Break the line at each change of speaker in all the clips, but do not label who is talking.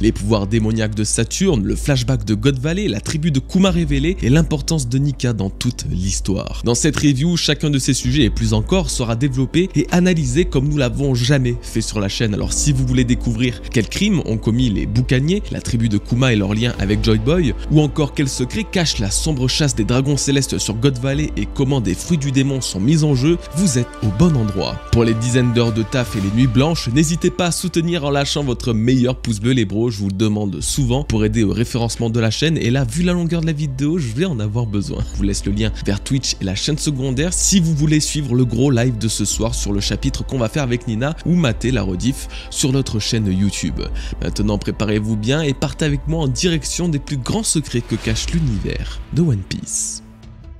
les pouvoirs démoniaques de Saturne, le flashback de God Valley, la tribu de Kuma révélée et l'importance de Nika dans toute l'histoire. Dans cette review, chacun de ces sujets et plus encore sera développé et analysé comme nous l'avons jamais fait sur la chaîne. Alors si vous voulez découvrir quels crimes ont commis les boucaniers, la tribu de Kuma et leur lien avec Joy Boy, ou encore quels secrets cache la sombre chasse des dragons célestes sur God Valley et comment des fruits du démon sont mis en jeu, vous êtes au bon endroit. Pour les dizaines d'heures de taf et les nuits blanches, n'hésitez pas à soutenir en lâchant votre meilleur pouce bleu les bros, je vous le demande souvent pour aider au référencement de la chaîne et là vu la longueur de la vidéo, je vais en avoir besoin. Je vous laisse le lien vers Twitch et la chaîne secondaire si vous voulez suivre le gros live de ce soir sur le chapitre qu'on va faire avec Nina ou mater la rediff sur notre chaîne YouTube. Maintenant préparez-vous bien et partez avec moi en direction des plus grands secrets que cache l'univers de One Piece.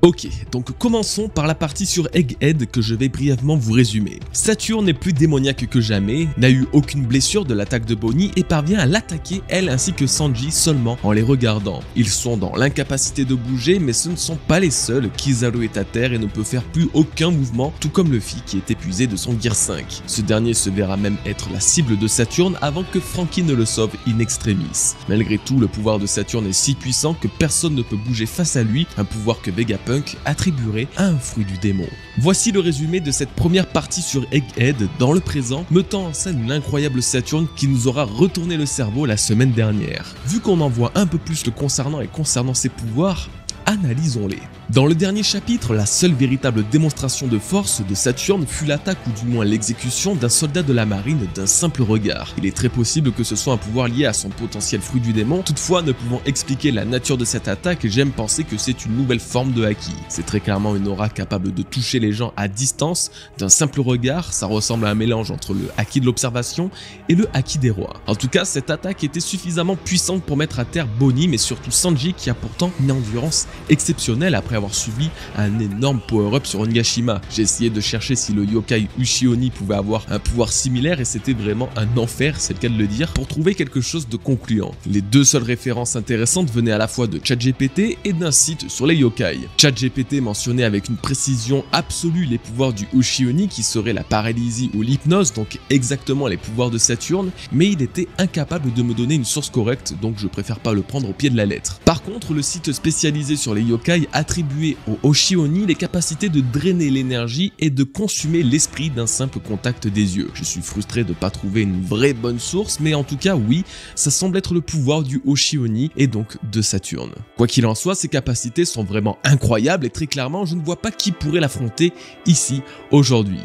Ok, donc commençons par la partie sur Egghead que je vais brièvement vous résumer. Saturne est plus démoniaque que jamais, n'a eu aucune blessure de l'attaque de Bonnie et parvient à l'attaquer elle ainsi que Sanji seulement en les regardant. Ils sont dans l'incapacité de bouger mais ce ne sont pas les seuls, Kizaru est à terre et ne peut faire plus aucun mouvement, tout comme Luffy qui est épuisé de son Gear 5. Ce dernier se verra même être la cible de Saturne avant que Franky ne le sauve in extremis. Malgré tout, le pouvoir de Saturne est si puissant que personne ne peut bouger face à lui, un pouvoir que Vegapunk attribuerait à un fruit du démon. Voici le résumé de cette première partie sur Egghead dans le présent, mettant en scène l'incroyable Saturne qui nous aura retourné le cerveau la semaine dernière. Vu qu'on en voit un peu plus le concernant et concernant ses pouvoirs, analysons-les. Dans le dernier chapitre, la seule véritable démonstration de force de Saturne fut l'attaque ou du moins l'exécution d'un soldat de la marine d'un simple regard. Il est très possible que ce soit un pouvoir lié à son potentiel fruit du démon, toutefois ne pouvant expliquer la nature de cette attaque, j'aime penser que c'est une nouvelle forme de haki. C'est très clairement une aura capable de toucher les gens à distance d'un simple regard, ça ressemble à un mélange entre le haki de l'observation et le haki des rois. En tout cas, cette attaque était suffisamment puissante pour mettre à terre Bonnie mais surtout Sanji qui a pourtant une endurance exceptionnelle après avoir subi un énorme power-up sur Onigashima. J'ai essayé de chercher si le yokai Uchioni pouvait avoir un pouvoir similaire et c'était vraiment un enfer, c'est le cas de le dire, pour trouver quelque chose de concluant. Les deux seules références intéressantes venaient à la fois de ChatGPT et d'un site sur les yokai. ChatGPT mentionnait avec une précision absolue les pouvoirs du Uchioni qui seraient la paralysie ou l'hypnose, donc exactement les pouvoirs de Saturne, mais il était incapable de me donner une source correcte, donc je préfère pas le prendre au pied de la lettre. Par contre, le site spécialisé sur les yokai attribuait au Uchioni les capacités de drainer l'énergie et de consumer l'esprit d'un simple contact des yeux. Je suis frustré de pas trouver une vraie bonne source, mais en tout cas oui, ça semble être le pouvoir du Uchioni et donc de Saturne. Quoi qu'il en soit, ses capacités sont vraiment incroyables et très clairement je ne vois pas qui pourrait l'affronter ici aujourd'hui.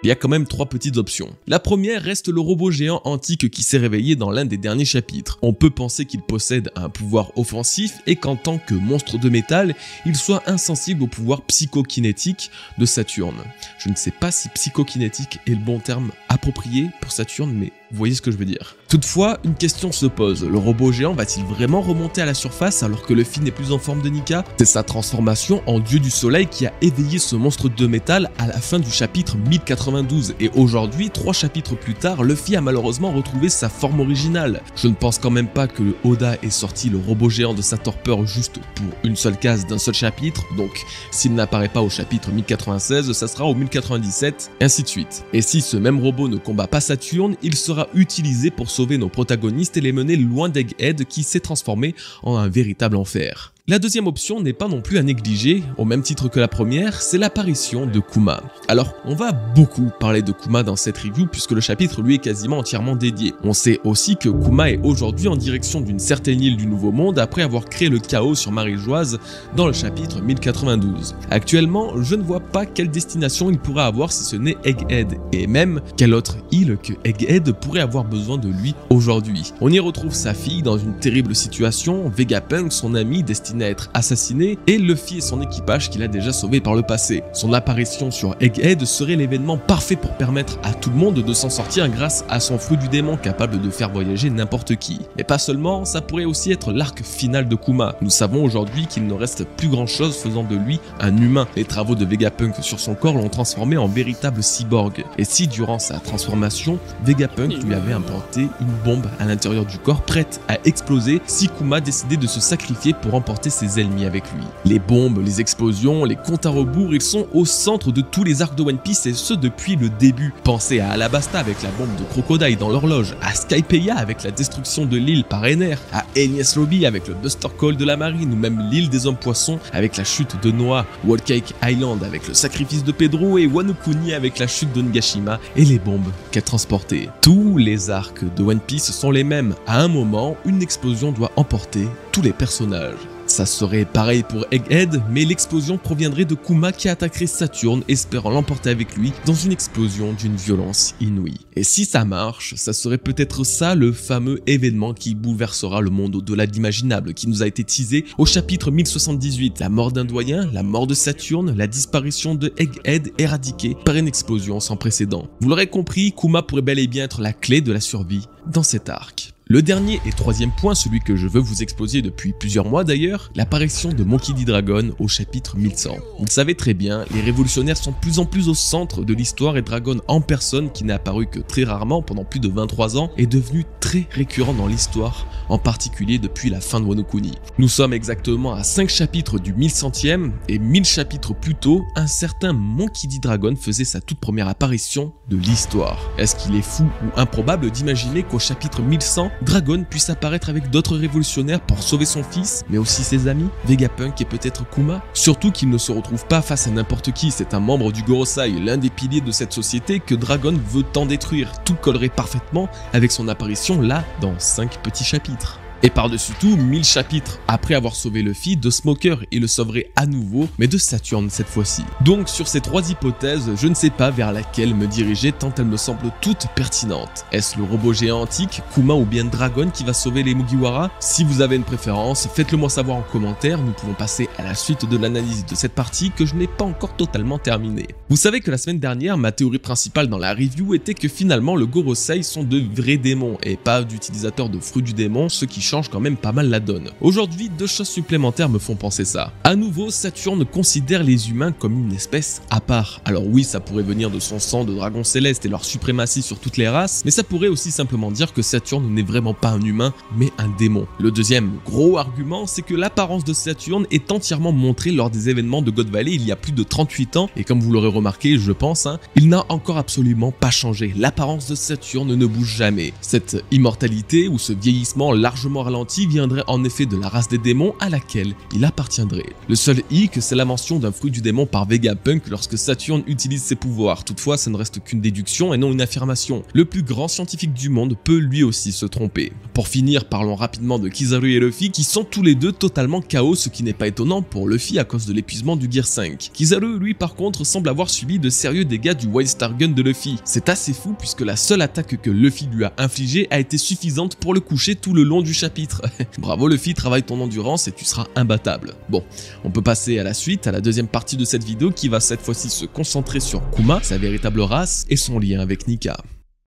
Il y a quand même trois petites options. La première reste le robot géant antique qui s'est réveillé dans l'un des derniers chapitres. On peut penser qu'il possède un pouvoir offensif et qu'en tant que monstre de métal, il soit insensible au pouvoir psychokinétique de Saturne. Je ne sais pas si psychokinétique est le bon terme approprié pour Saturne, mais vous voyez ce que je veux dire. Toutefois, une question se pose, le robot géant va-t-il vraiment remonter à la surface alors que Luffy n'est plus en forme de Nika? C'est sa transformation en dieu du soleil qui a éveillé ce monstre de métal à la fin du chapitre 1092 et aujourd'hui, 3 chapitres plus tard, Luffy a malheureusement retrouvé sa forme originale. Je ne pense quand même pas que le Oda ait sorti le robot géant de sa torpeur juste pour une seule case d'un seul chapitre, donc s'il n'apparaît pas au chapitre 1096, ça sera au 1097, ainsi de suite. Et si ce même robot ne combat pas Saturne, il sera utilisé pour sauver nos protagonistes et les mener loin d'Egghead qui s'est transformé en un véritable enfer. La deuxième option n'est pas non plus à négliger, au même titre que la première, c'est l'apparition de Kuma. Alors, on va beaucoup parler de Kuma dans cette review puisque le chapitre lui est quasiment entièrement dédié. On sait aussi que Kuma est aujourd'hui en direction d'une certaine île du Nouveau Monde après avoir créé le chaos sur Marie-Joise dans le chapitre 1092. Actuellement, je ne vois pas quelle destination il pourrait avoir si ce n'est Egghead, et même quelle autre île que Egghead pourrait avoir besoin de lui aujourd'hui. On y retrouve sa fille dans une terrible situation, Vegapunk, son ami destiné à être assassiné, et Luffy et son équipage qu'il a déjà sauvé par le passé. Son apparition sur Egghead serait l'événement parfait pour permettre à tout le monde de s'en sortir grâce à son fruit du démon capable de faire voyager n'importe qui. Et pas seulement, ça pourrait aussi être l'arc final de Kuma. Nous savons aujourd'hui qu'il ne reste plus grand chose faisant de lui un humain. Les travaux de Vegapunk sur son corps l'ont transformé en véritable cyborg. Et si durant sa transformation, Vegapunk lui avait implanté une bombe à l'intérieur du corps prête à exploser si Kuma décidait de se sacrifier pour emporter emporter ses ennemis avec lui. Les bombes, les explosions, les comptes à rebours, ils sont au centre de tous les arcs de One Piece et ce depuis le début. Pensez à Alabasta avec la bombe de Crocodile dans l'horloge, à Skypiea avec la destruction de l'île par Ener, à Enies Lobby avec le Buster Call de la marine ou même l'île des hommes poissons avec la chute de Noah, Whole Cake Island avec le sacrifice de Pedro et Wano Kuni avec la chute de Ngashima et les bombes qu'elle transportait. Tous les arcs de One Piece sont les mêmes. À un moment, une explosion doit emporter tous les personnages. Ça serait pareil pour Egghead, mais l'explosion proviendrait de Kuma qui attaquerait Saturne, espérant l'emporter avec lui dans une explosion d'une violence inouïe. Et si ça marche, ça serait peut-être ça le fameux événement qui bouleversera le monde au-delà de l'imaginable, qui nous a été teasé au chapitre 1078, la mort d'un doyen, la mort de Saturne, la disparition de Egghead éradiquée par une explosion sans précédent. Vous l'aurez compris, Kuma pourrait bel et bien être la clé de la survie dans cet arc. Le dernier et troisième point, celui que je veux vous exposer depuis plusieurs mois d'ailleurs, l'apparition de Monkey D. Dragon au chapitre 1100. Vous le savez très bien, les révolutionnaires sont de plus en plus au centre de l'histoire et Dragon en personne, qui n'est apparu que très rarement pendant plus de 23 ans, est devenu très récurrent dans l'histoire, en particulier depuis la fin de Wano Kuni. Nous sommes exactement à 5 chapitres du 1100e et 1000 chapitres plus tôt, un certain Monkey D. Dragon faisait sa toute première apparition de l'histoire. Est-ce qu'il est fou ou improbable d'imaginer qu'au chapitre 1100, Dragon puisse apparaître avec d'autres révolutionnaires pour sauver son fils, mais aussi ses amis, Vegapunk et peut-être Kuma? Surtout qu'il ne se retrouve pas face à n'importe qui, c'est un membre du Gorosei, l'un des piliers de cette société que Dragon veut tant détruire. Tout collerait parfaitement avec son apparition là, dans 5 petits chapitres. Et par-dessus tout, 1000 chapitres après avoir sauvé Luffy de Smoker, il le sauverait à nouveau, mais de Saturne cette fois-ci. Donc sur ces 3 hypothèses, je ne sais pas vers laquelle me diriger tant elles me semblent toutes pertinentes. Est-ce le robot géant antique, Kuma ou bien Dragon qui va sauver les Mugiwara? Si vous avez une préférence, faites-le moi savoir en commentaire, nous pouvons passer à la suite de l'analyse de cette partie que je n'ai pas encore totalement terminée. Vous savez que la semaine dernière, ma théorie principale dans la review était que finalement le Gorosei sont de vrais démons et pas d'utilisateurs de fruits du démon, ce qui change quand même pas mal la donne. Aujourd'hui, 2 choses supplémentaires me font penser ça. À nouveau, Saturne considère les humains comme une espèce à part. Alors oui, ça pourrait venir de son sang de dragon céleste et leur suprématie sur toutes les races, mais ça pourrait aussi simplement dire que Saturne n'est vraiment pas un humain, mais un démon. Le deuxième gros argument, c'est que l'apparence de Saturne est entièrement montrée lors des événements de God Valley il y a plus de 38 ans, et comme vous l'aurez remarqué, je pense, il n'a encore absolument pas changé. L'apparence de Saturne ne bouge jamais. Cette immortalité ou ce vieillissement largement ralenti viendrait en effet de la race des démons à laquelle il appartiendrait. Le seul hic, c'est la mention d'un fruit du démon par Vegapunk lorsque Saturne utilise ses pouvoirs. Toutefois, ça ne reste qu'une déduction et non une affirmation. Le plus grand scientifique du monde peut lui aussi se tromper. Pour finir, parlons rapidement de Kizaru et Luffy qui sont tous les deux totalement KO, ce qui n'est pas étonnant pour Luffy à cause de l'épuisement du Gear 5. Kizaru, lui, par contre, semble avoir subi de sérieux dégâts du Wild Star Gun de Luffy. C'est assez fou puisque la seule attaque que Luffy lui a infligée a été suffisante pour le coucher tout le long du chapitre. Bravo Luffy, travaille ton endurance et tu seras imbattable. Bon, on peut passer à la suite, à la deuxième partie de cette vidéo qui va cette fois-ci se concentrer sur Kuma, sa véritable race et son lien avec Nika.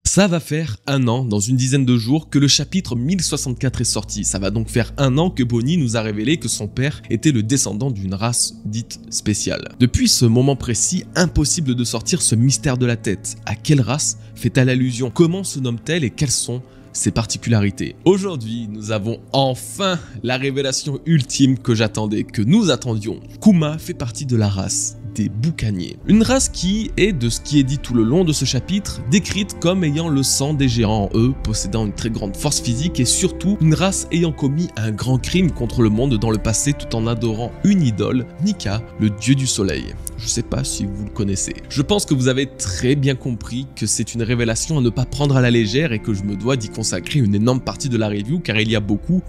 Ça va faire 1 an, dans une dizaine de jours, que le chapitre 1064 est sorti. Ça va donc faire 1 an que Bonnie nous a révélé que son père était le descendant d'une race dite spéciale. Depuis ce moment précis, impossible de sortir ce mystère de la tête. À quelle race fait-elle allusion? Comment se nomme-t-elle et quelles sont ses particularités? Aujourd'hui, nous avons enfin la révélation ultime que j'attendais, que nous attendions. Kuma fait partie de la race des boucaniers. Une race qui est, de ce qui est dit tout le long de ce chapitre, décrite comme ayant le sang des géants en eux, possédant une très grande force physique et surtout une race ayant commis un grand crime contre le monde dans le passé tout en adorant une idole, Nika, le dieu du soleil. Je sais pas si vous le connaissez. Je pense que vous avez très bien compris que c'est une révélation à ne pas prendre à la légère et que je me dois d'y consacrer une énorme partie de la review car il y a beaucoup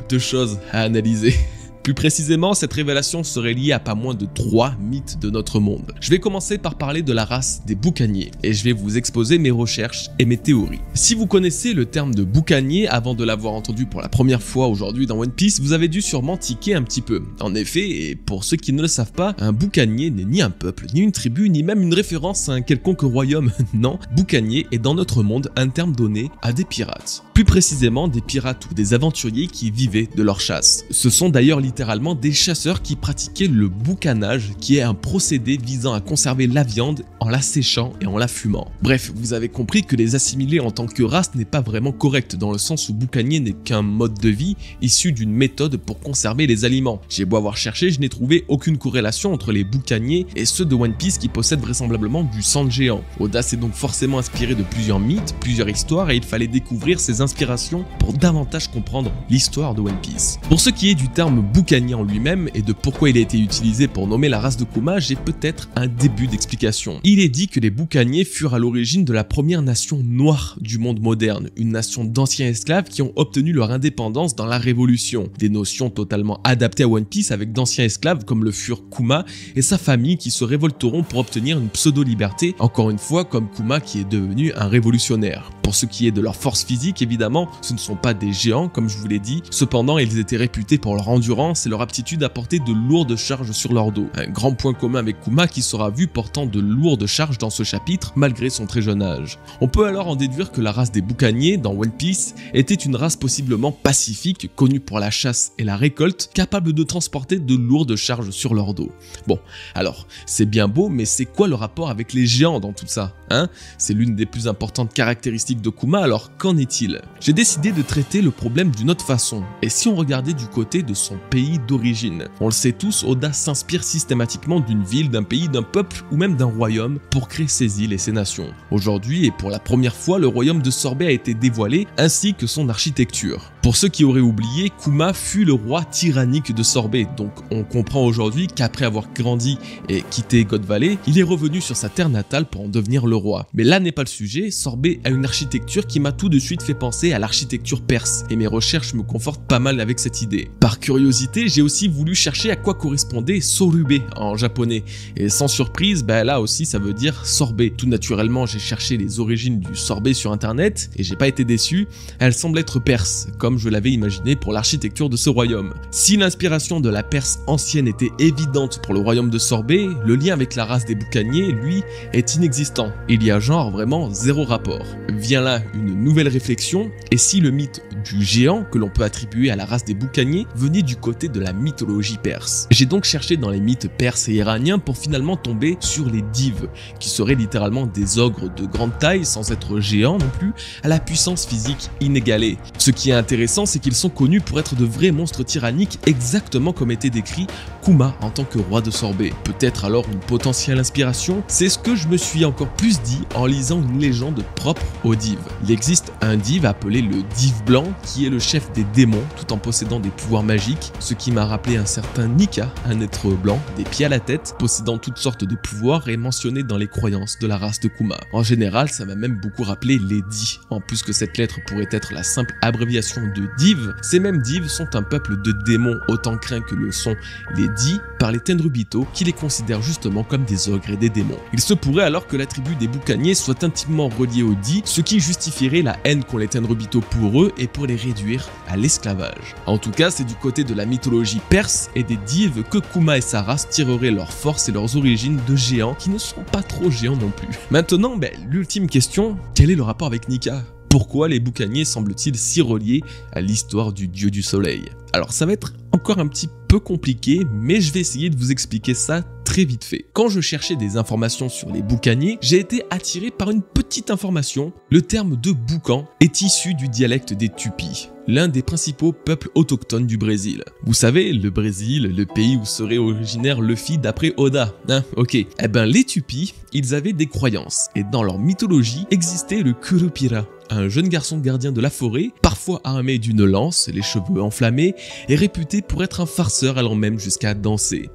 de choses à analyser. Plus précisément, cette révélation serait liée à pas moins de 3 mythes de notre monde. Je vais commencer par parler de la race des boucaniers et je vais vous exposer mes recherches et mes théories. Si vous connaissez le terme de boucanier avant de l'avoir entendu pour la première fois aujourd'hui dans One Piece, vous avez dû sûrement tiquer un petit peu. En effet, et pour ceux qui ne le savent pas, un boucanier n'est ni un peuple, ni une tribu, ni même une référence à un quelconque royaume. Non, boucanier est dans notre monde un terme donné à des pirates. plus précisément des pirates ou des aventuriers qui vivaient de leur chasse. Ce sont d'ailleurs littéralement des chasseurs qui pratiquaient le boucanage, qui est un procédé visant à conserver la viande en la séchant et en la fumant. Bref, vous avez compris que les assimiler en tant que race n'est pas vraiment correct, dans le sens où boucanier n'est qu'un mode de vie issu d'une méthode pour conserver les aliments. J'ai beau avoir cherché, je n'ai trouvé aucune corrélation entre les boucaniers et ceux de One Piece qui possèdent vraisemblablement du sang de géant. Oda s'est donc forcément inspiré de plusieurs mythes, plusieurs histoires, et il fallait découvrir ces inspirations pour davantage comprendre l'histoire de One Piece. Pour ce qui est du terme boucanier en lui-même et de pourquoi il a été utilisé pour nommer la race de Kuma, j'ai peut-être un début d'explication. Il est dit que les boucaniers furent à l'origine de la première nation noire du monde moderne, une nation d'anciens esclaves qui ont obtenu leur indépendance dans la Révolution. Des notions totalement adaptées à One Piece avec d'anciens esclaves comme le furent Kuma et sa famille qui se révolteront pour obtenir une pseudo-liberté, encore une fois comme Kuma qui est devenu un révolutionnaire. Pour ce qui est de leur force physique, évidemment, ce ne sont pas des géants comme je vous l'ai dit, cependant ils étaient réputés pour leur endurance et leur aptitude à porter de lourdes charges sur leur dos. Un grand point commun avec Kuma qui sera vu portant de lourdes charges dans ce chapitre malgré son très jeune âge. On peut alors en déduire que la race des boucaniers dans One Piece était une race possiblement pacifique, connue pour la chasse et la récolte, capable de transporter de lourdes charges sur leur dos. Bon, alors, c'est bien beau, mais c'est quoi le rapport avec les géants dans tout ça, hein? C'est l'une des plus importantes caractéristiques de Kuma, alors qu'en est-il? J'ai décidé de traiter le problème d'une autre façon, et si on regardait du côté de son pays d'origine? On le sait tous, Oda s'inspire systématiquement d'une ville, d'un pays, d'un peuple ou même d'un royaume pour créer ses îles et ses nations. Aujourd'hui, et pour la première fois, le royaume de Sorbet a été dévoilé, ainsi que son architecture. Pour ceux qui auraient oublié, Kuma fut le roi tyrannique de Sorbet, donc on comprend aujourd'hui qu'après avoir grandi et quitté God Valley, il est revenu sur sa terre natale pour en devenir le roi. Mais là n'est pas le sujet, Sorbet a une architecture qui m'a tout de suite fait penser à l'architecture perse, et mes recherches me confortent pas mal avec cette idée. Par curiosité, j'ai aussi voulu chercher à quoi correspondait Sorube en japonais, et sans surprise, là aussi ça veut dire sorbet. Tout naturellement, j'ai cherché les origines du sorbet sur internet, et j'ai pas été déçu, elle semble être perse, comme je l'avais imaginé pour l'architecture de ce royaume. Si l'inspiration de la Perse ancienne était évidente pour le royaume de Sorbet, le lien avec la race des boucaniers, lui, est inexistant. Il y a genre vraiment zéro rapport. Vient là une nouvelle réflexion, et si le mythe du géant que l'on peut attribuer à la race des boucaniers venait du côté de la mythologie perse? J'ai donc cherché dans les mythes perses et iraniens pour finalement tomber sur les dives, qui seraient littéralement des ogres de grande taille sans être géants non plus, à la puissance physique inégalée. Ce qui est intéressant, c'est qu'ils sont connus pour être de vrais monstres tyranniques, exactement comme était décrit Kuma en tant que roi de Sorbet. Peut-être alors une potentielle inspiration? C'est ce que je me suis encore plus dit en lisant une légende propre aux dives. Il existe un dive appelé le dive blanc qui est le chef des démons tout en possédant des pouvoirs magiques, ce qui m'a rappelé un certain Nika, un être blanc, des pieds à la tête, possédant toutes sortes de pouvoirs et mentionné dans les croyances de la race de Kuma. En général, ça m'a même beaucoup rappelé les Di. En plus que cette lettre pourrait être la simple abréviation de div, ces mêmes dives sont un peuple de démons autant craints que le sont les Di par les Tenryubito qui les considèrent justement comme des ogres et des démons. Il se pourrait alors que la tribu des boucaniers soit intimement reliée aux Di, ce qui justifierait la haine qu'ont les Tenryubito pour eux et pour les réduire à l'esclavage. En tout cas, c'est du côté de la mythologie perse et des dives que Kuma et sa race tireraient leur force et leurs origines de géants qui ne sont pas trop géants non plus. Maintenant, l'ultime question, quel est le rapport avec Nika? Pourquoi les boucaniers semblent-ils si reliés à l'histoire du dieu du soleil? Alors ça va être encore un petit peu compliqué, mais je vais essayer de vous expliquer ça très vite fait. Quand je cherchais des informations sur les boucaniers, j'ai été attiré par une petite information. Le terme de boucan est issu du dialecte des Tupis, l'un des principaux peuples autochtones du Brésil. Vous savez, le Brésil, le pays où serait originaire Luffy d'après Oda, hein, ok. Les Tupis, ils avaient des croyances, et dans leur mythologie existait le Curupira, un jeune garçon gardien de la forêt, parfois armé d'une lance, les cheveux enflammés, et réputé pour être un farceur allant même jusqu'à danser.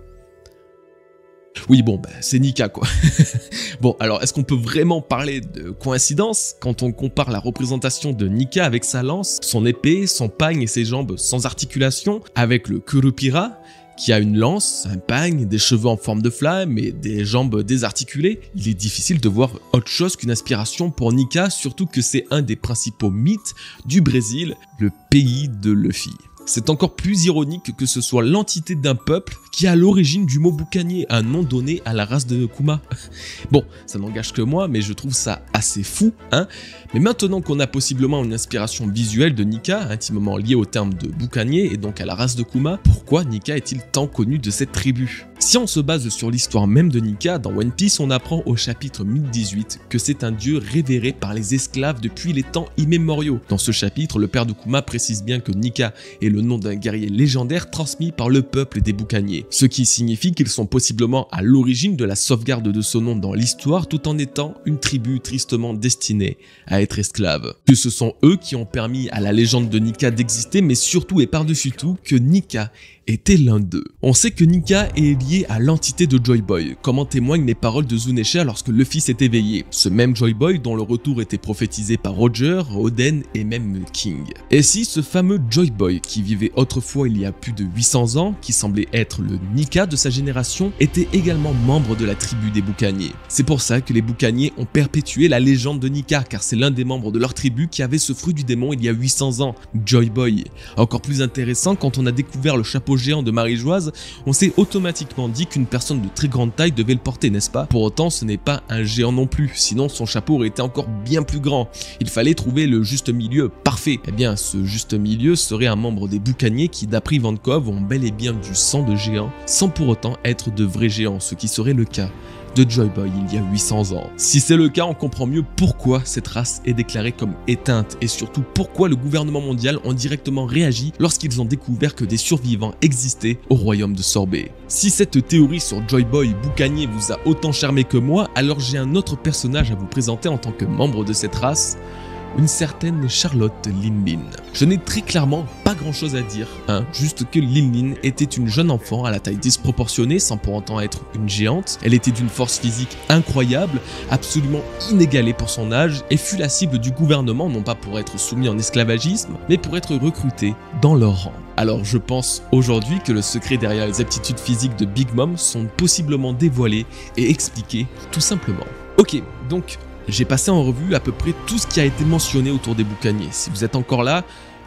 Oui c'est Nika quoi. Bon alors est-ce qu'on peut vraiment parler de coïncidence quand on compare la représentation de Nika avec sa lance, son épée, son pagne et ses jambes sans articulation avec le Curupira qui a une lance, un pagne, des cheveux en forme de flamme et des jambes désarticulées? Il est difficile de voir autre chose qu'une inspiration pour Nika, surtout que c'est un des principaux mythes du Brésil, le pays de Luffy. C'est encore plus ironique que ce soit l'entité d'un peuple qui est à l'origine du mot boucanier, un nom donné à la race de Kuma. Bon, ça n'engage que moi, mais je trouve ça assez fou, hein. Mais maintenant qu'on a possiblement une inspiration visuelle de Nika, intimement liée au terme de boucanier et donc à la race de Kuma, pourquoi Nika est-il tant connu de cette tribu? Si on se base sur l'histoire même de Nika, dans One Piece, on apprend au chapitre 1018 que c'est un dieu révéré par les esclaves depuis les temps immémoriaux. Dans ce chapitre, le père de Kuma précise bien que Nika est le nom d'un guerrier légendaire transmis par le peuple des boucaniers, ce qui signifie qu'ils sont possiblement à l'origine de la sauvegarde de ce nom dans l'histoire tout en étant une tribu tristement destinée à être esclave. Que ce sont eux qui ont permis à la légende de Nika d'exister, mais surtout et par-dessus tout que Nika était l'un d'eux. On sait que Nika est lié à l'entité de Joy Boy, comme en témoignent les paroles de Zunisha lorsque Luffy s'est éveillé. Ce même Joy Boy dont le retour était prophétisé par Roger, Oden et même King. Et si ce fameux Joy Boy qui vivait autrefois il y a plus de 800 ans, qui semblait être le Nika de sa génération, était également membre de la tribu des boucaniers. C'est pour ça que les boucaniers ont perpétué la légende de Nika, car c'est l'un des membres de leur tribu qui avait ce fruit du démon il y a 800 ans, Joy Boy. Encore plus intéressant, quand on a découvert le chapeau géant de Marie-Joise, on s'est automatiquement dit qu'une personne de très grande taille devait le porter, n'est-ce pas? Pour autant, ce n'est pas un géant non plus, sinon son chapeau aurait été encore bien plus grand. Il fallait trouver le juste milieu parfait. Eh bien, ce juste milieu serait un membre des boucaniers qui, d'après Ivankov, ont bel et bien du sang de géant, sans pour autant être de vrais géants, ce qui serait le cas de Joy Boy il y a 800 ans. Si c'est le cas, on comprend mieux pourquoi cette race est déclarée comme éteinte et surtout pourquoi le gouvernement mondial ont directement réagi lorsqu'ils ont découvert que des survivants existaient au royaume de Sorbet. Si cette théorie sur Joy Boy boucanier vous a autant charmé que moi, alors j'ai un autre personnage à vous présenter en tant que membre de cette race, une certaine Charlotte Linlin. Je n'ai très clairement pas grand chose à dire, hein, juste que Linlin était une jeune enfant à la taille disproportionnée sans pour autant être une géante. Elle était d'une force physique incroyable, absolument inégalée pour son âge et fut la cible du gouvernement non pas pour être soumis en esclavagisme, mais pour être recrutée dans leur rang. Alors je pense aujourd'hui que le secret derrière les aptitudes physiques de Big Mom sont possiblement dévoilés et expliqués tout simplement. Ok, donc j'ai passé en revue à peu près tout ce qui a été mentionné autour des boucaniers. Si vous êtes encore là,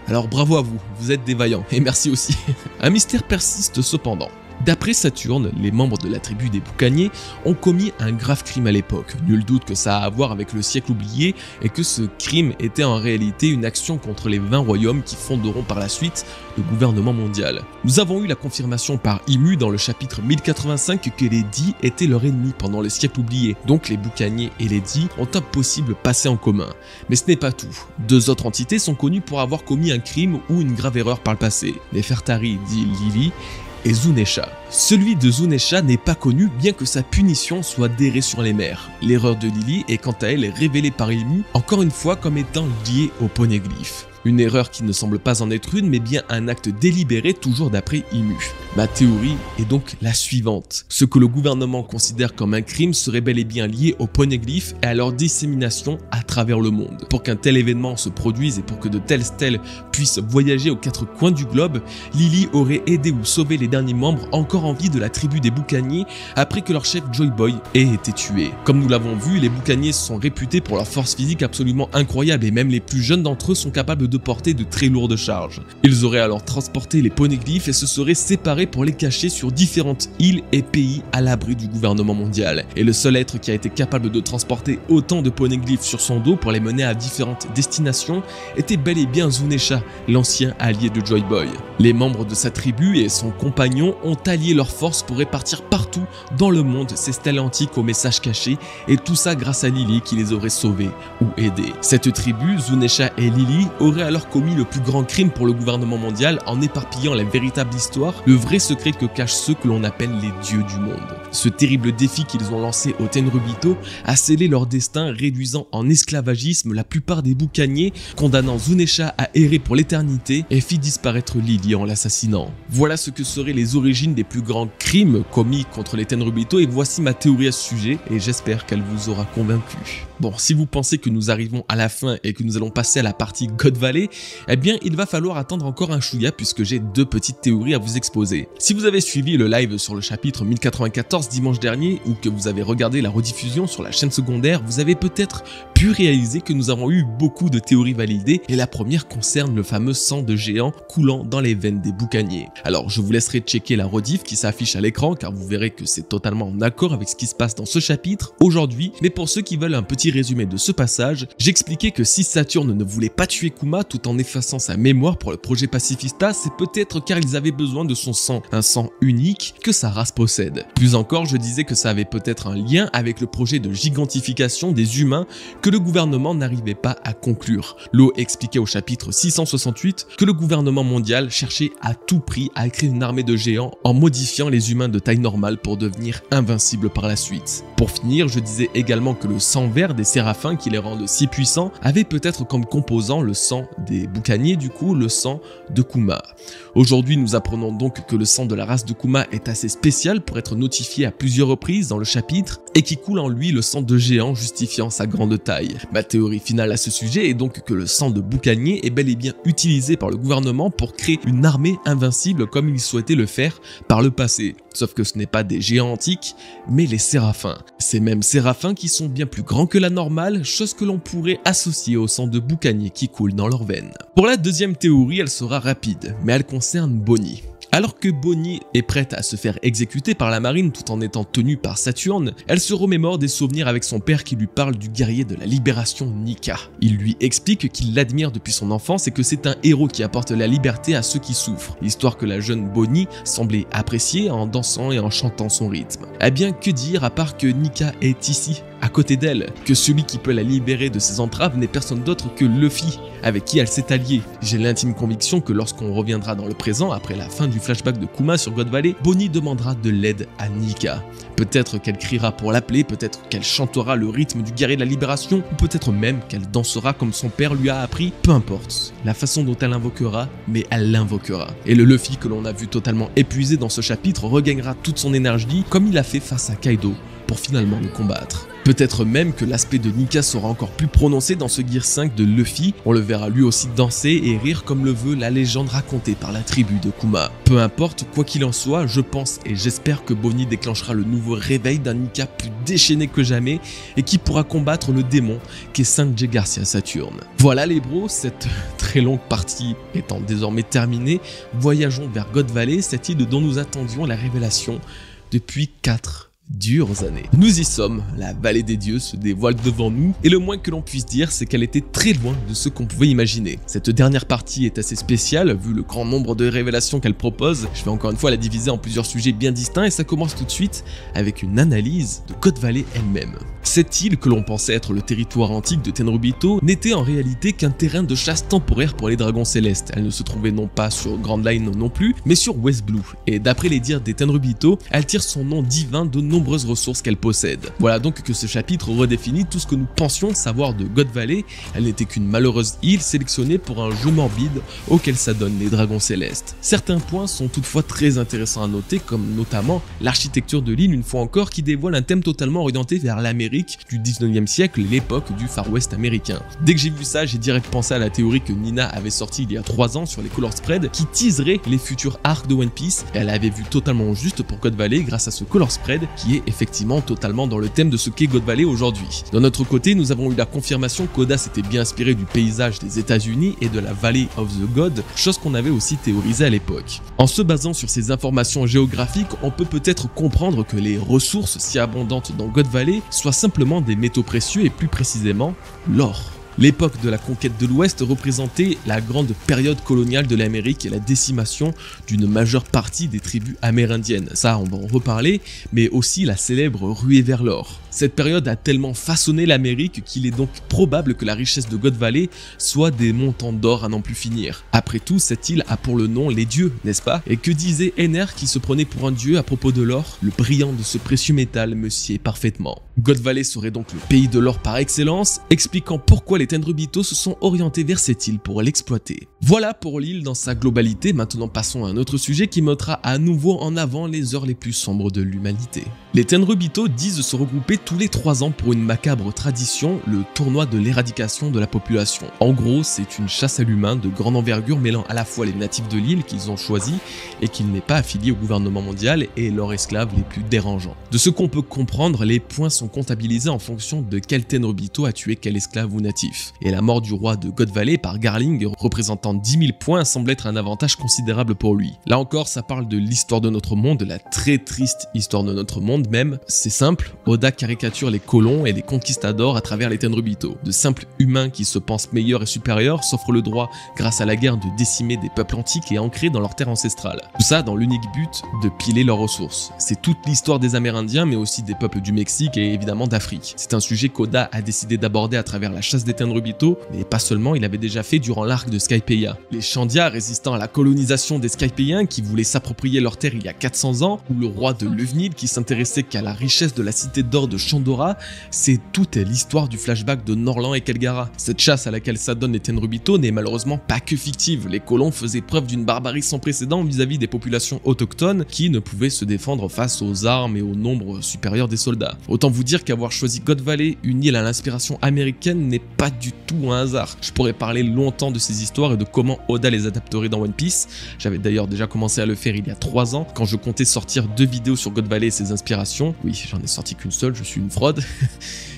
alors bravo à vous, vous êtes des vaillants, et merci aussi. Un mystère persiste cependant. D'après Saturne, les membres de la tribu des boucaniers ont commis un grave crime à l'époque. Nul doute que ça a à voir avec le siècle oublié et que ce crime était en réalité une action contre les 20 royaumes qui fonderont par la suite le gouvernement mondial. Nous avons eu la confirmation par Imu dans le chapitre 1085 que les Dits étaient leur ennemi pendant le siècle oublié. Donc les boucaniers et les Dits ont un possible passé en commun. Mais ce n'est pas tout. Deux autres entités sont connues pour avoir commis un crime ou une grave erreur par le passé. Les Fertari dit Lily et Zunisha. Celui de Zunisha n'est pas connu bien que sa punition soit d'errer sur les mers. L'erreur de Lily est quant à elle révélée par Imu, encore une fois comme étant liée au poneglyphe. Une erreur qui ne semble pas en être une mais bien un acte délibéré toujours d'après Imu. Ma théorie est donc la suivante. Ce que le gouvernement considère comme un crime serait bel et bien lié aux poneglyphes et à leur dissémination à travers le monde. Pour qu'un tel événement se produise et pour que de telles stèles puissent voyager aux quatre coins du globe, Lily aurait aidé ou sauvé les derniers membres encore en vie de la tribu des boucaniers après que leur chef Joy Boy ait été tué. Comme nous l'avons vu, les boucaniers sont réputés pour leur force physique absolument incroyable et même les plus jeunes d'entre eux sont capables de porter de très lourdes charges. Ils auraient alors transporté les poneglyphes et se seraient séparés pour les cacher sur différentes îles et pays à l'abri du gouvernement mondial. Et le seul être qui a été capable de transporter autant de poneglyphes sur son dos pour les mener à différentes destinations était bel et bien Zunisha, l'ancien allié de Joy Boy. Les membres de sa tribu et son compagnon ont allié leurs forces pour répartir partout dans le monde ces stèles antiques aux messages cachés et tout ça grâce à Lily qui les aurait sauvés ou aidés. Cette tribu, Zunisha et Lily, auraient alors commis le plus grand crime pour le gouvernement mondial en éparpillant la véritable histoire, le vrai secret que cachent ceux que l'on appelle les dieux du monde. Ce terrible défi qu'ils ont lancé au Tenryubito a scellé leur destin, réduisant en esclavagisme la plupart des boucaniers, condamnant Zunisha à errer pour l'éternité et fit disparaître Lily en l'assassinant. Voilà ce que seraient les origines des plus grands crimes commis contre les Tenryubito et voici ma théorie à ce sujet et j'espère qu'elle vous aura convaincu. Bon, si vous pensez que nous arrivons à la fin et que nous allons passer à la partie God Valley, eh bien il va falloir attendre encore un chouïa puisque j'ai deux petites théories à vous exposer. Si vous avez suivi le live sur le chapitre 1094 dimanche dernier ou que vous avez regardé la rediffusion sur la chaîne secondaire, vous avez peut-être pu pu réaliser que nous avons eu beaucoup de théories validées et la première concerne le fameux sang de géant coulant dans les veines des boucaniers. Alors je vous laisserai checker la rediff qui s'affiche à l'écran car vous verrez que c'est totalement en accord avec ce qui se passe dans ce chapitre aujourd'hui, mais pour ceux qui veulent un petit résumé de ce passage, j'expliquais que si Saturne ne voulait pas tuer Kuma tout en effaçant sa mémoire pour le projet Pacifista, c'est peut-être car ils avaient besoin de son sang, un sang unique que sa race possède. Plus encore, je disais que ça avait peut-être un lien avec le projet de gigantification des humains que le gouvernement n'arrivait pas à conclure. Law expliquait au chapitre 668 que le gouvernement mondial cherchait à tout prix à créer une armée de géants en modifiant les humains de taille normale pour devenir invincibles par la suite. Pour finir, je disais également que le sang vert des séraphins qui les rendent si puissants avait peut-être comme composant le sang des boucaniers, du coup le sang de Kuma. Aujourd'hui, nous apprenons donc que le sang de la race de Kuma est assez spécial pour être notifié à plusieurs reprises dans le chapitre et qui coule en lui le sang de géant justifiant sa grande taille. Ma théorie finale à ce sujet est donc que le sang de boucanier est bel et bien utilisé par le gouvernement pour créer une armée invincible comme il souhaitait le faire par le passé. Sauf que ce n'est pas des géants antiques, mais les séraphins. Ces mêmes séraphins qui sont bien plus grands que la normale, chose que l'on pourrait associer au sang de boucanier qui coule dans leurs veines. Pour la deuxième théorie, elle sera rapide, mais elle concerne Bonnie. Alors que Bonnie est prête à se faire exécuter par la marine tout en étant tenue par Saturne, elle se remémore des souvenirs avec son père qui lui parle du guerrier de la libération Nika. Il lui explique qu'il l'admire depuis son enfance et que c'est un héros qui apporte la liberté à ceux qui souffrent, histoire que la jeune Bonnie semblait apprécier en dansant et en chantant son rythme. Eh bien, que dire à part que Nika est ici, à côté d'elle, que celui qui peut la libérer de ses entraves n'est personne d'autre que Luffy, avec qui elle s'est alliée. J'ai l'intime conviction que lorsqu'on reviendra dans le présent, après la fin du flashback de Kuma sur God Valley, Bonnie demandera de l'aide à Nika. Peut-être qu'elle criera pour l'appeler, peut-être qu'elle chantera le rythme du guerrier de la libération, ou peut-être même qu'elle dansera comme son père lui a appris, peu importe. La façon dont elle invoquera, mais elle l'invoquera. Et le Luffy que l'on a vu totalement épuisé dans ce chapitre regagnera toute son énergie comme il a fait face à Kaido, pour finalement le combattre. Peut-être même que l'aspect de Nika sera encore plus prononcé dans ce Gear 5 de Luffy, on le verra lui aussi danser et rire comme le veut la légende racontée par la tribu de Kuma. Peu importe, quoi qu'il en soit, je pense et j'espère que Bonnie déclenchera le nouveau réveil d'un Nika plus déchaîné que jamais et qui pourra combattre le démon qu'est Sanjay Garcia Saturne. Voilà les bros, cette très longue partie étant désormais terminée, voyageons vers God Valley, cette île dont nous attendions la révélation depuis 4 dures années. Nous y sommes, la vallée des dieux se dévoile devant nous et le moins que l'on puisse dire c'est qu'elle était très loin de ce qu'on pouvait imaginer. Cette dernière partie est assez spéciale vu le grand nombre de révélations qu'elle propose. Je vais encore une fois la diviser en plusieurs sujets bien distincts et ça commence tout de suite avec une analyse de God Valley elle-même. Cette île que l'on pensait être le territoire antique de Tenryubito n'était en réalité qu'un terrain de chasse temporaire pour les dragons célestes. Elle ne se trouvait non pas sur Grand Line non plus, mais sur West Blue. Et d'après les dires des Tenryubito, elle tire son nom divin de nombreuses ressources qu'elle possède. Voilà donc que ce chapitre redéfinit tout ce que nous pensions savoir de God Valley. Elle n'était qu'une malheureuse île sélectionnée pour un jeu morbide auquel s'adonnent les dragons célestes. Certains points sont toutefois très intéressants à noter, comme notamment l'architecture de l'île une fois encore qui dévoile un thème totalement orienté vers l'Amérique du 19e siècle et l'époque du Far West américain. Dès que j'ai vu ça, j'ai direct pensé à la théorie que Nina avait sortie il y a 3 ans sur les color spreads qui teaserait les futurs arcs de One Piece et elle avait vu totalement juste pour God Valley grâce à ce color spread qui est effectivement totalement dans le thème de ce qu'est God Valley aujourd'hui. D'un autre côté, nous avons eu la confirmation qu'Oda s'était bien inspiré du paysage des États-Unis et de la Valley of the God, chose qu'on avait aussi théorisée à l'époque. En se basant sur ces informations géographiques, on peut peut-être comprendre que les ressources si abondantes dans God Valley soient simplement des métaux précieux et plus précisément l'or. L'époque de la conquête de l'Ouest représentait la grande période coloniale de l'Amérique et la décimation d'une majeure partie des tribus amérindiennes. Ça, on va en reparler, mais aussi la célèbre ruée vers l'or. Cette période a tellement façonné l'Amérique qu'il est donc probable que la richesse de God Valley soit des montants d'or à n'en plus finir. Après tout, cette île a pour le nom les dieux, n'est-ce pas? Et que disait Ener qui se prenait pour un dieu à propos de l'or? Le brillant de ce précieux métal me sied parfaitement. God Valley serait donc le pays de l'or par excellence, expliquant pourquoi les Tenryubito se sont orientés vers cette île pour l'exploiter. Voilà pour l'île dans sa globalité. Maintenant passons à un autre sujet qui mettra à nouveau en avant les heures les plus sombres de l'humanité. Les Tenryubito disent se regrouper tous les 3 ans pour une macabre tradition, le tournoi de l'éradication de la population. En gros, c'est une chasse à l'humain de grande envergure mêlant à la fois les natifs de l'île qu'ils ont choisis et qui n'est pas affilié au gouvernement mondial et leurs esclaves les plus dérangeants. De ce qu'on peut comprendre, les points sont comptabilisés en fonction de quel Tenryubito a tué quel esclave ou natif. Et la mort du roi de God Valley par Garling, représentant 10 000 points, semble être un avantage considérable pour lui. Là encore, ça parle de l'histoire de notre monde, la très triste histoire de notre monde même. C'est simple, Oda caricature les colons et les conquistadors à travers les Tenryubito. De simples humains qui se pensent meilleurs et supérieurs s'offrent le droit, grâce à la guerre, de décimer des peuples antiques et ancrés dans leur terre ancestrale. Tout ça dans l'unique but de piler leurs ressources. C'est toute l'histoire des Amérindiens mais aussi des peuples du Mexique et évidemment d'Afrique. C'est un sujet qu'Oda a décidé d'aborder à travers la chasse des Tenryubito, mais pas seulement, il avait déjà fait durant l'arc de Skypiea. Les Shandia résistant à la colonisation des Skypéiens qui voulaient s'approprier leur terre il y a 400 ans, ou le roi de Luvnil qui s'intéressait qu'à la richesse de la cité d'or de Chandora, c'est toute l'histoire du flashback de Norland et Kelgara. Cette chasse à laquelle s'adonnent les Tenryubito n'est malheureusement pas que fictive. Les colons faisaient preuve d'une barbarie sans précédent vis-à-vis des populations autochtones qui ne pouvaient se défendre face aux armes et au nombre supérieur des soldats. Autant vous dire qu'avoir choisi God Valley, une île à l'inspiration américaine, n'est pas du tout un hasard. Je pourrais parler longtemps de ces histoires et de comment Oda les adapterait dans One Piece. J'avais d'ailleurs déjà commencé à le faire il y a 3 ans, quand je comptais sortir 2 vidéos sur God Valley et ses inspirations. Oui, j'en ai sorti qu'une seule, je suis une fraude.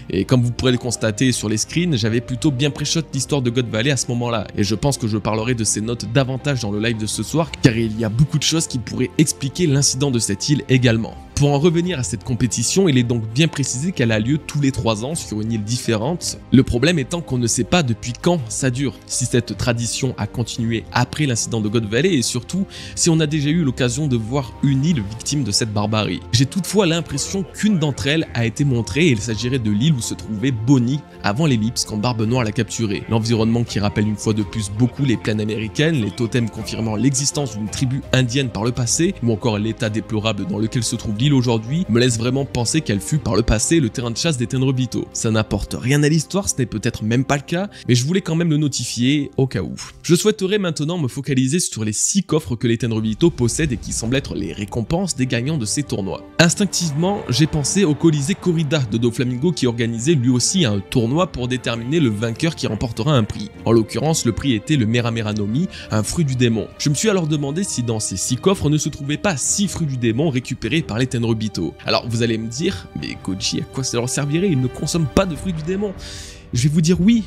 Et comme vous pourrez le constater sur les screens, j'avais plutôt bien pré-shot l'histoire de God Valley à ce moment-là. Et je pense que je parlerai de ces notes davantage dans le live de ce soir, car il y a beaucoup de choses qui pourraient expliquer l'incident de cette île également. Pour en revenir à cette compétition, il est donc bien précisé qu'elle a lieu tous les 3 ans sur une île différente. Le problème étant qu'on ne sait pas depuis quand ça dure, si cette tradition a continué après l'incident de God Valley et surtout si on a déjà eu l'occasion de voir une île victime de cette barbarie. J'ai toutefois l'impression qu'une d'entre elles a été montrée et il s'agirait de l'île où se trouvait Bonnie avant l'ellipse quand Barbe Noire l'a capturée. L'environnement qui rappelle une fois de plus beaucoup les plaines américaines, les totems confirmant l'existence d'une tribu indienne par le passé ou encore l'état déplorable dans lequel se trouve l'île aujourd'hui me laisse vraiment penser qu'elle fut par le passé le terrain de chasse des Tenryubito. Ça n'apporte rien à l'histoire, ce n'est peut-être même pas le cas, mais je voulais quand même le notifier au cas où. Je souhaiterais maintenant me focaliser sur les 6 coffres que les Tenryubito possèdent et qui semblent être les récompenses des gagnants de ces tournois. Instinctivement, j'ai pensé au Colisée Corrida de Doflamingo qui organisait lui aussi un tournoi pour déterminer le vainqueur qui remportera un prix. En l'occurrence, le prix était le Mera Mera no Mi, un fruit du démon. Je me suis alors demandé si dans ces 6 coffres ne se trouvaient pas 6 fruits du démon récupérés par les Tenryubito. Alors vous allez me dire, mais Koji, à quoi ça leur servirait? Ils ne consomment pas de fruits du démon. Je vais vous dire oui.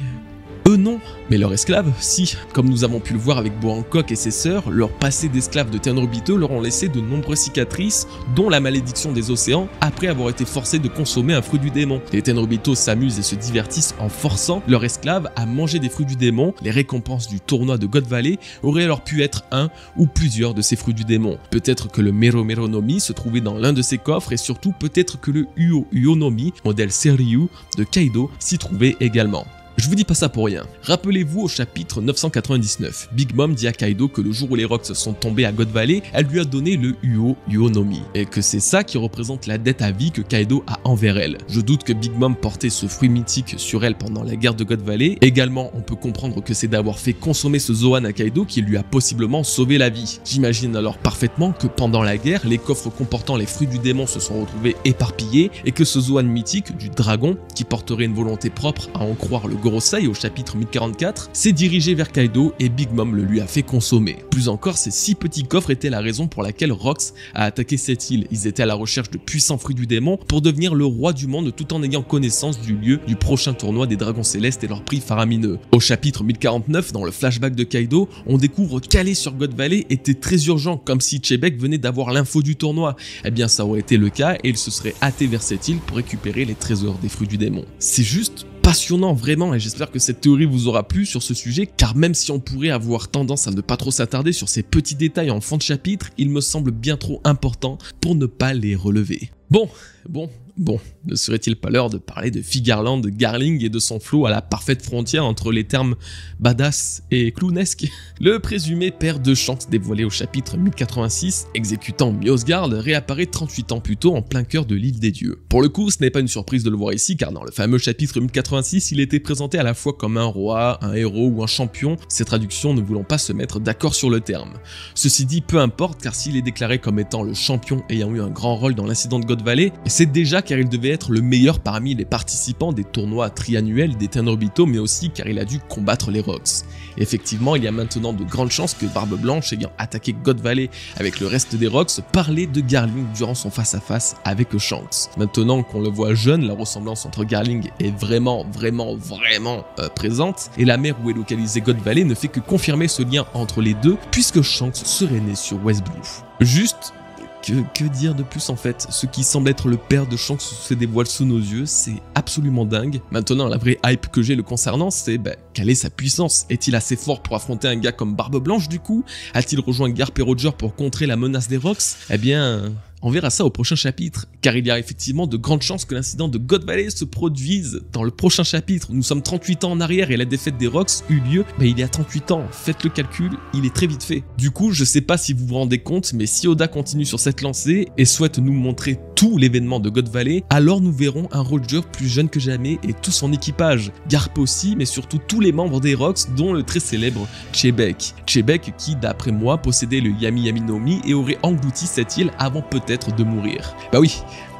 Eux non, mais leurs esclaves, si. Comme nous avons pu le voir avec Boa Hancock et ses sœurs, leur passé d'esclaves de Tenryubito leur ont laissé de nombreuses cicatrices, dont la malédiction des océans, après avoir été forcés de consommer un fruit du démon. Les Tenryubito s'amusent et se divertissent en forçant leurs esclaves à manger des fruits du démon. Les récompenses du tournoi de God Valley auraient alors pu être un ou plusieurs de ces fruits du démon. Peut-être que le Mero Mero no Mi se trouvait dans l'un de ces coffres et surtout peut-être que le Uo Uo no Mi, modèle Seiryu de Kaido, s'y trouvait également. Je vous dis pas ça pour rien. Rappelez-vous au chapitre 999, Big Mom dit à Kaido que le jour où les Rocks sont tombés à God Valley, elle lui a donné le Uo Uo no Mi, et que c'est ça qui représente la dette à vie que Kaido a envers elle. Je doute que Big Mom portait ce fruit mythique sur elle pendant la guerre de God Valley. Également, on peut comprendre que c'est d'avoir fait consommer ce Zoan à Kaido qui lui a possiblement sauvé la vie. J'imagine alors parfaitement que pendant la guerre, les coffres comportant les fruits du démon se sont retrouvés éparpillés et que ce Zoan mythique du dragon, qui porterait une volonté propre à en croire le Gorosei au chapitre 1044, s'est dirigé vers Kaido et Big Mom le lui a fait consommer. Plus encore, ces 6 petits coffres étaient la raison pour laquelle Rox a attaqué cette île. Ils étaient à la recherche de puissants fruits du démon pour devenir le roi du monde tout en ayant connaissance du lieu du prochain tournoi des dragons célestes et leur prix faramineux. Au chapitre 1049, dans le flashback de Kaido, on découvre qu'aller sur God Valley était très urgent, comme si Chebek venait d'avoir l'info du tournoi. Eh bien ça aurait été le cas et il se serait hâté vers cette île pour récupérer les trésors des fruits du démon. C'est juste passionnant vraiment et j'espère que cette théorie vous aura plu sur ce sujet, car même si on pourrait avoir tendance à ne pas trop s'attarder sur ces petits détails en fond de chapitre, il me semble bien trop important pour ne pas les relever. Bon, Bon, ne serait-il pas l'heure de parler de Figarland, de Garling et de son flow à la parfaite frontière entre les termes badass et clownesque? Le présumé père de Shanks dévoilé au chapitre 1086, exécutant Mjosgard, réapparaît 38 ans plus tôt en plein cœur de l'île des dieux. Pour le coup, ce n'est pas une surprise de le voir ici, car dans le fameux chapitre 1086, il était présenté à la fois comme un roi, un héros ou un champion, ces traductions ne voulant pas se mettre d'accord sur le terme. Ceci dit, peu importe, car s'il est déclaré comme étant le champion ayant eu un grand rôle dans l'incident de God Valley, c'est déjà car il devait être le meilleur parmi les participants des tournois triannuels des Tenryubito, mais aussi car il a dû combattre les Rocks. Effectivement, il y a maintenant de grandes chances que Barbe Blanche, ayant attaqué God Valley avec le reste des Rocks, parlait de Garling durant son face-à-face avec Shanks. Maintenant qu'on le voit jeune, la ressemblance entre Garling est vraiment présente, et la mer où est localisée God Valley ne fait que confirmer ce lien entre les deux, puisque Shanks serait né sur West Blue. Juste, que dire de plus en fait? Ce qui semble être le père de Shanks se dévoile sous nos yeux, c'est absolument dingue. Maintenant, la vraie hype que j'ai le concernant, c'est quelle est sa puissance? Est-il assez fort pour affronter un gars comme Barbe Blanche du coup? A-t-il rejoint Garp et Roger pour contrer la menace des Rocks? Eh bien, on verra ça au prochain chapitre, car il y a effectivement de grandes chances que l'incident de God Valley se produise dans le prochain chapitre. Nous sommes 38 ans en arrière et la défaite des Rocks eut lieu il y a 38 ans. Faites le calcul, il est très vite fait. Du coup, je sais pas si vous vous rendez compte, mais si Oda continue sur cette lancée et souhaite nous montrer tout l'événement de God Valley, alors nous verrons un Roger plus jeune que jamais et tout son équipage. Garp aussi, mais surtout tous les membres des Rocks, dont le très célèbre Chebek. Chebek qui, d'après moi, possédait le Yami Yami no Mi et aurait englouti cette île avant peut-être de mourir. Bah oui,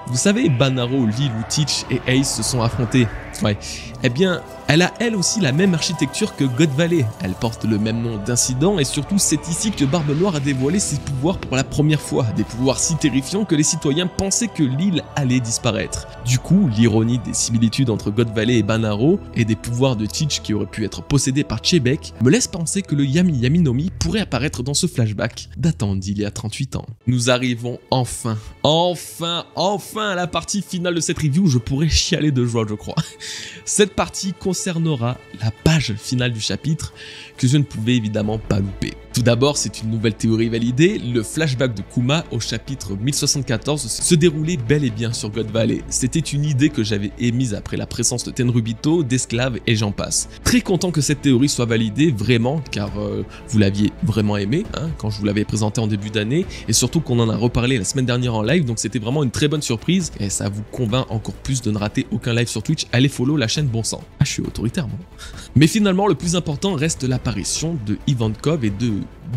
vous savez, Banaro, l'île où Teach et Ace se sont affrontés. Ouais, eh bien, elle a elle aussi la même architecture que God Valley. Elle porte le même nom d'incident et surtout c'est ici que Barbe Noire a dévoilé ses pouvoirs pour la première fois. Des pouvoirs si terrifiants que les citoyens pensaient que l'île allait disparaître. Du coup, l'ironie des similitudes entre God Valley et Banaro et des pouvoirs de Teach qui auraient pu être possédés par Chebek me laisse penser que le Yami Yami no Mi pourrait apparaître dans ce flashback datant d'il y a 38 ans. Nous arrivons enfin à la partie finale de cette review, je pourrais chialer de joie je crois. Cette partie concernera la page finale du chapitre que je ne pouvais évidemment pas louper. Tout d'abord, c'est une nouvelle théorie validée, le flashback de Kuma au chapitre 1074 se déroulait bel et bien sur God Valley. C'était une idée que j'avais émise après la présence de Tenryubito, d'esclaves et j'en passe. Très content que cette théorie soit validée, vraiment, car vous l'aviez vraiment aimé quand je vous l'avais présenté en début d'année, et surtout qu'on en a reparlé la semaine dernière en live, donc c'était vraiment une très bonne surprise, et ça vous convainc encore plus de ne rater aucun live sur Twitch, allez follow la chaîne Bon Sang. Ah, je suis autoritaire moi. Mais finalement, le plus important reste l'apparition de Ivankov et de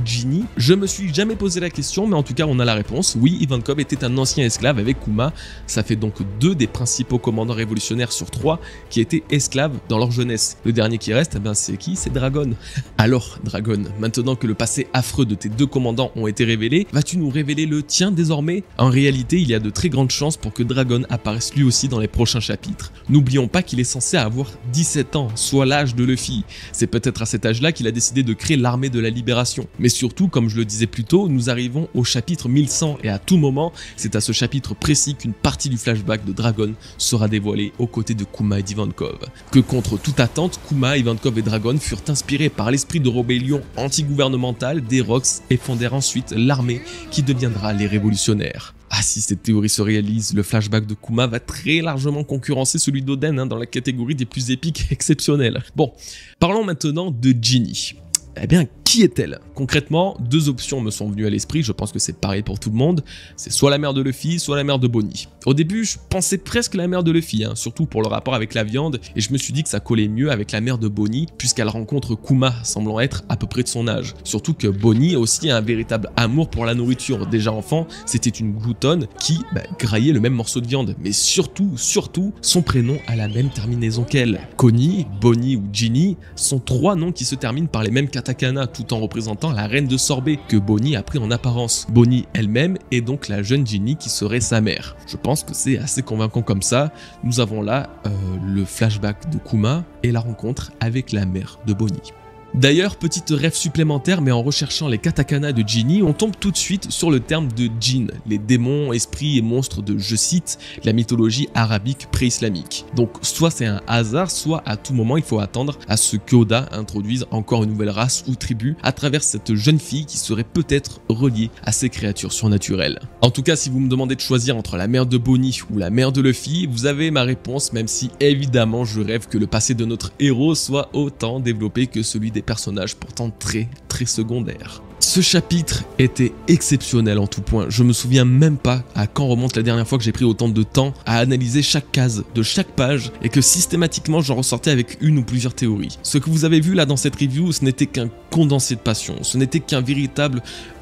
Ginny. Je me suis jamais posé la question, mais en tout cas on a la réponse. Oui, Ivankov était un ancien esclave avec Kuma. Ça fait donc 2 des principaux commandants révolutionnaires sur 3 qui étaient esclaves dans leur jeunesse. Le dernier qui reste, c'est qui? C'est Dragon. Alors Dragon, maintenant que le passé affreux de tes 2 commandants ont été révélés, vas-tu nous révéler le tien désormais? En réalité, il y a de très grandes chances pour que Dragon apparaisse lui aussi dans les prochains chapitres. N'oublions pas qu'il est censé avoir 17 ans, soit l'âge de Luffy. C'est peut-être à cet âge-là qu'il a décidé de créer l'armée de la libération. Mais surtout, comme je le disais plus tôt, nous arrivons au chapitre 1100 et à tout moment, c'est à ce chapitre précis qu'une partie du flashback de Dragon sera dévoilée aux côtés de Kuma et d'Ivankov. Que contre toute attente, Kuma, Ivankov et Dragon furent inspirés par l'esprit de rébellion anti-gouvernementale des Rocks et fondèrent ensuite l'armée qui deviendra les révolutionnaires. Ah, si cette théorie se réalise, le flashback de Kuma va très largement concurrencer celui d'Oden dans la catégorie des plus épiques exceptionnels. Bon, parlons maintenant de Ginny. Eh bien, qui est-elle? Concrètement, 2 options me sont venues à l'esprit, je pense que c'est pareil pour tout le monde, c'est soit la mère de Luffy, soit la mère de Bonnie. Au début, je pensais presque la mère de Luffy, surtout pour le rapport avec la viande, et je me suis dit que ça collait mieux avec la mère de Bonnie, puisqu'elle rencontre Kuma, semblant être à peu près de son âge. Surtout que Bonnie aussi a un véritable amour pour la nourriture. Déjà enfant, c'était une gloutonne qui graillait le même morceau de viande, mais surtout, son prénom a la même terminaison qu'elle. Connie, Bonnie ou Ginny sont 3 noms qui se terminent par les mêmes katakana, tout en représentant la reine de Sorbet que Bonnie a pris en apparence. Bonnie elle-même est donc la jeune Ginny qui serait sa mère. Je pense que c'est assez convaincant comme ça. Nous avons là le flashback de Kuma et la rencontre avec la mère de Bonnie. D'ailleurs, petite rêve supplémentaire, mais en recherchant les katakana de Jinni, on tombe tout de suite sur le terme de djinn, les démons, esprits et monstres de, je cite, la mythologie arabique pré-islamique. Donc soit c'est un hasard, soit à tout moment il faut attendre à ce qu'Oda introduise encore une nouvelle race ou tribu à travers cette jeune fille qui serait peut-être reliée à ces créatures surnaturelles. En tout cas, si vous me demandez de choisir entre la mère de Bonnie ou la mère de Luffy, vous avez ma réponse, même si évidemment je rêve que le passé de notre héros soit autant développé que celui des personnages pourtant très secondaires. Ce chapitre était exceptionnel en tout point, je me souviens même pas à quand remonte la dernière fois que j'ai pris autant de temps à analyser chaque case de chaque page et que systématiquement j'en ressortais avec une ou plusieurs théories. Ce que vous avez vu là dans cette review, ce n'était qu'un condensé de passion, ce n'était qu'un véritable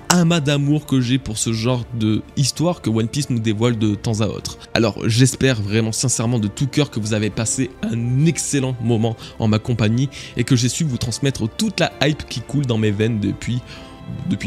amas d'amour que j'ai pour ce genre de histoire que One Piece nous dévoile de temps à autre. Alors j'espère vraiment sincèrement de tout cœur que vous avez passé un excellent moment en ma compagnie et que j'ai su vous transmettre toute la hype qui coule dans mes veines depuis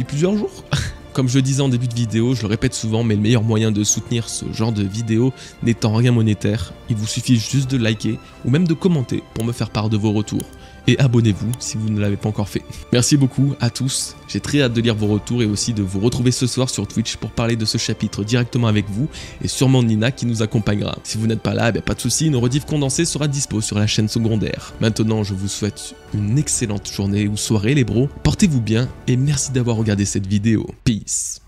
plusieurs jours. Comme je le disais en début de vidéo, je le répète souvent, mais le meilleur moyen de soutenir ce genre de vidéo n'étant rien monétaire, il vous suffit juste de liker ou même de commenter pour me faire part de vos retours. Et abonnez-vous si vous ne l'avez pas encore fait. Merci beaucoup à tous, j'ai très hâte de lire vos retours et aussi de vous retrouver ce soir sur Twitch pour parler de ce chapitre directement avec vous et sûrement Nina qui nous accompagnera. Si vous n'êtes pas là, pas de soucis, une rediff condensée sera dispo sur la chaîne secondaire. Maintenant, je vous souhaite une excellente journée ou soirée les bros, portez-vous bien et merci d'avoir regardé cette vidéo. Peace.